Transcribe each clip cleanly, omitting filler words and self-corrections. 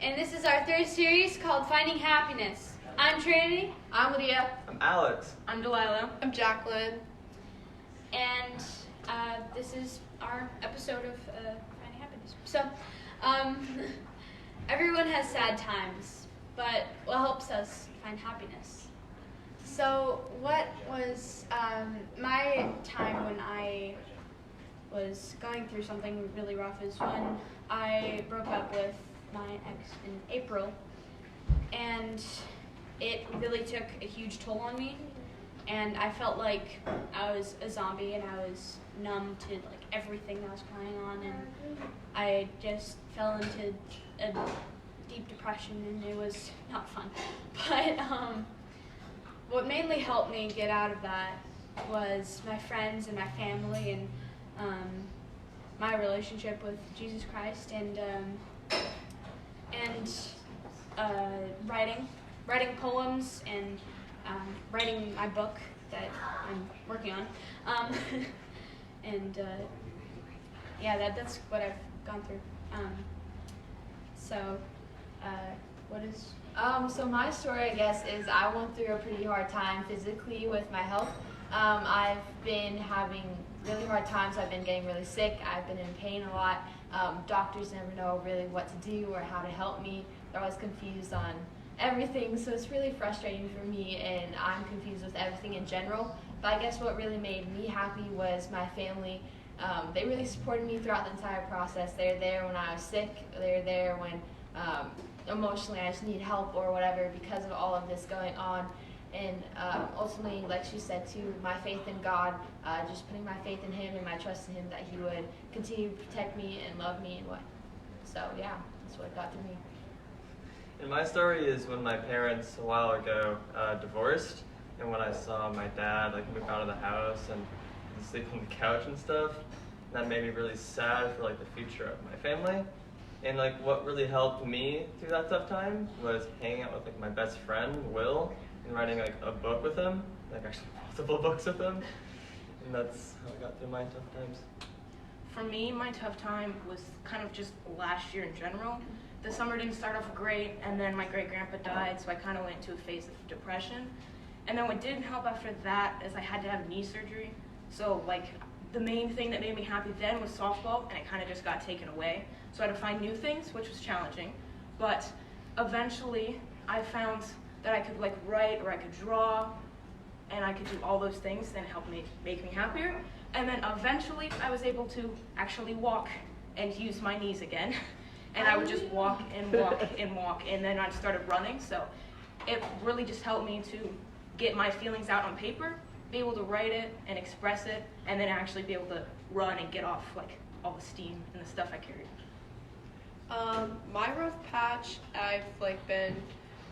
and this is our third series called Finding Happiness. I'm Trinity. I'm Lydia. I'm Alex. I'm Delilah. I'm Jacqueline. And this is our episode of Finding Happiness. So, everyone has sad times, but what helps us find happiness? So, what was my time when I was going through something really rough is when I broke up with my ex in April, and it really took a huge toll on me, and I felt like I was a zombie and I was numb to like everything that was going on, and I just fell into a deep depression, and it was not fun. But what mainly helped me get out of that was my friends and my family, and my relationship with Jesus Christ, and writing poems, and writing my book that I'm working on, and that's what I've gone through. So my story, I guess, is I went through a pretty hard time physically with my health. I've been having really hard times. I've been getting really sick. I've been in pain a lot. Doctors never know really what to do or how to help me. They're always confused on everything, so it's really frustrating for me, and I'm confused with everything in general. But I guess what really made me happy was my family. They really supported me throughout the entire process. They were there when I was sick. They were there when emotionally I just need help or whatever because of all of this going on. And ultimately, like she said too, my faith in God, just putting my faith in Him and my trust in Him that He would continue to protect me and love me and what. So yeah, that's what got through me. And my story is when my parents a while ago divorced, and when I saw my dad move out of the house and sleep on the couch and stuff, that made me really sad for the future of my family. And what really helped me through that tough time was hanging out with my best friend Will and writing a book with him, actually multiple books with him, and that's how I got through my tough times. For me, my tough time was kind of just last year in general. The summer didn't start off great, and then my great-grandpa died, so I kind of went into a phase of depression. And then what didn't help after that is I had to have knee surgery. So the main thing that made me happy then was softball, and it kind of just got taken away. So I had to find new things, which was challenging. But eventually, I found that I could write or I could draw, and I could do all those things, and it helped make me happier. And then eventually, I was able to actually walk and use my knees again. And I would just walk and walk and walk, and then I started running. So it really just helped me to get my feelings out on paper, be able to write it and express it, and then actually be able to run and get off all the steam and the stuff I carried. My rough patch, I've been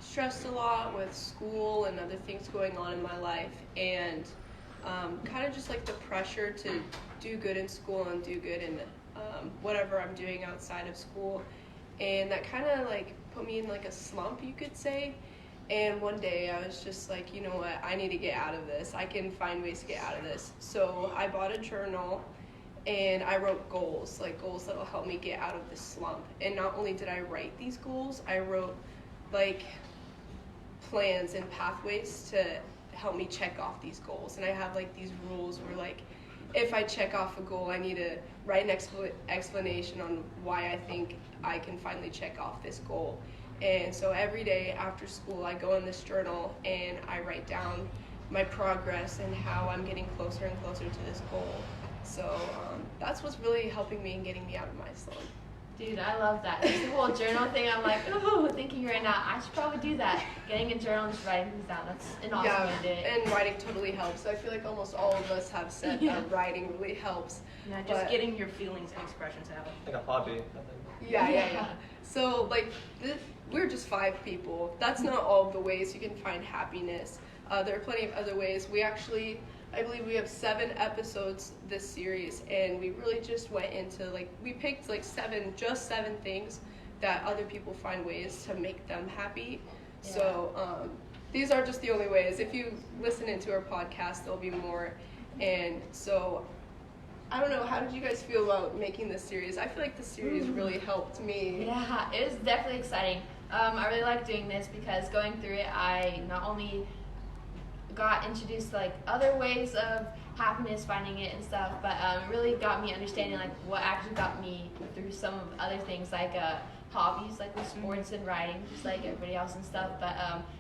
stressed a lot with school and other things going on in my life, and kind of just the pressure to do good in school and do good in whatever I'm doing outside of school, and that kind of put me in a slump, you could say. And one day I was just you know what, I need to get out of this. I can find ways to get out of this. So I bought a journal and I wrote goals, goals that will help me get out of this slump. And not only did I write these goals, I wrote plans and pathways to help me check off these goals. And I have these rules where if I check off a goal, I need to write an explanation on why I think I can finally check off this goal. And so every day after school, I go in this journal and I write down my progress and how I'm getting closer and closer to this goal. So that's what's really helping me and getting me out of my slump. Dude, I love that. This whole journal thing, I'm thinking right now, I should probably do that. Getting a journal and just writing things down. That's an awesome way to do it. And writing totally helps. I feel almost all of us have said that writing really helps. Yeah, just getting your feelings and expressions out. Like a hobby, I think. Yeah. So we're just 5 people. That's not all of the ways you can find happiness. There are plenty of other ways. I believe we have 7 episodes this series, and we really just went into we picked 7 things that other people find ways to make them happy. Yeah. So these are just the only ways. If you listen into our podcast, there'll be more. And so I don't know, how did you guys feel about making this series? I feel like the series really helped me. Yeah, it was definitely exciting. I really like doing this because going through it, I not only got introduced to like other ways of happiness, finding it and stuff, but it really got me understanding like what actually got me through some of other things like hobbies like with sports and writing, just like everybody else and stuff. But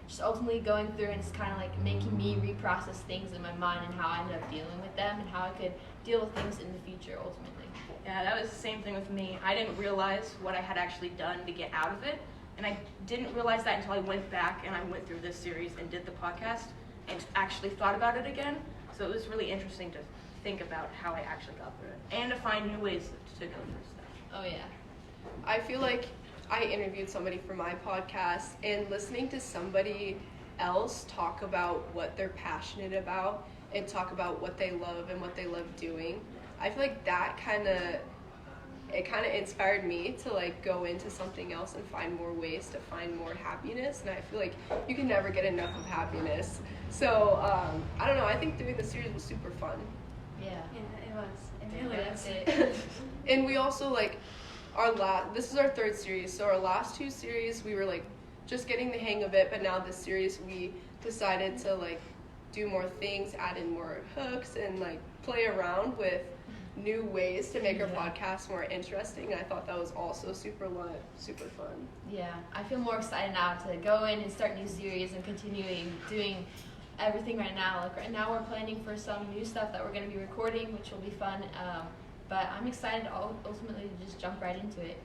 just ultimately going through and it's kind of like making me reprocess things in my mind and how I ended up dealing with them and how I could deal with things in the future ultimately. Yeah, that was the same thing with me. I didn't realize what I had actually done to get out of it, and I didn't realize that until I went back and I went through this series and did the podcast and actually thought about it again. So it was really interesting to think about how I actually got through it and to find new ways to go through stuff. Oh yeah. I feel like I interviewed somebody for my podcast, and listening to somebody else talk about what they're passionate about and talk about what they love and what they love doing, I feel like that kind of inspired me to like go into something else and find more ways to find more happiness. And I feel like you can never get enough of happiness. So I don't know, I think doing the series was super fun. Yeah. Yeah, it was. It really That's was. it. And we also like this is our third series, so our last two series we were like just getting the hang of it, but now this series we decided to like do more things, add in more hooks, and like play around with new ways to make our podcast more interesting. I thought that was also super fun. Yeah, I feel more excited now to go in and start new series and continuing doing everything right now. Like right now we're planning for some new stuff that we're going to be recording, which will be fun. But I'm excited ultimately to just jump right into it.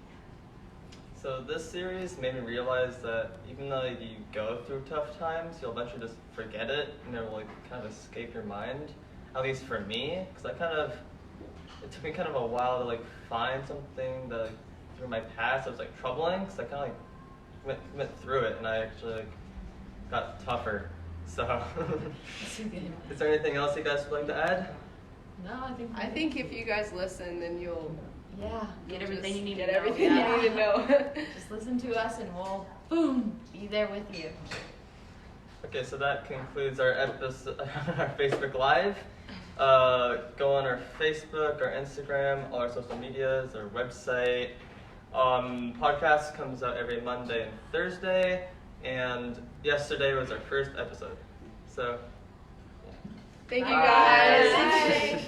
So this series made me realize that even though you go through tough times, you'll eventually just forget it and it will like kind of escape your mind. At least for me, because it took me kind of a while to like find something that like, through my past that was like troubling. Because I kind of like went through it and I actually like got tougher. So, is there anything else you guys would like to add? No, I think if you guys listen, then you'll Get everything you need to get know. everything Yeah. you need to know. just listen to us and we'll boom be there with you. Okay, so that concludes our episode, our Facebook Live. Go on our Facebook, our Instagram, all our social medias, our website. Podcast comes out every Monday and Thursday, and yesterday was our first episode. So, Thank you Bye. guys.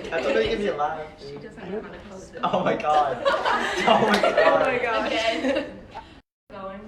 I thought they'd give me a laugh. She doesn't know how to close it. Oh my god. Oh my god. Oh my gosh. Okay. Going.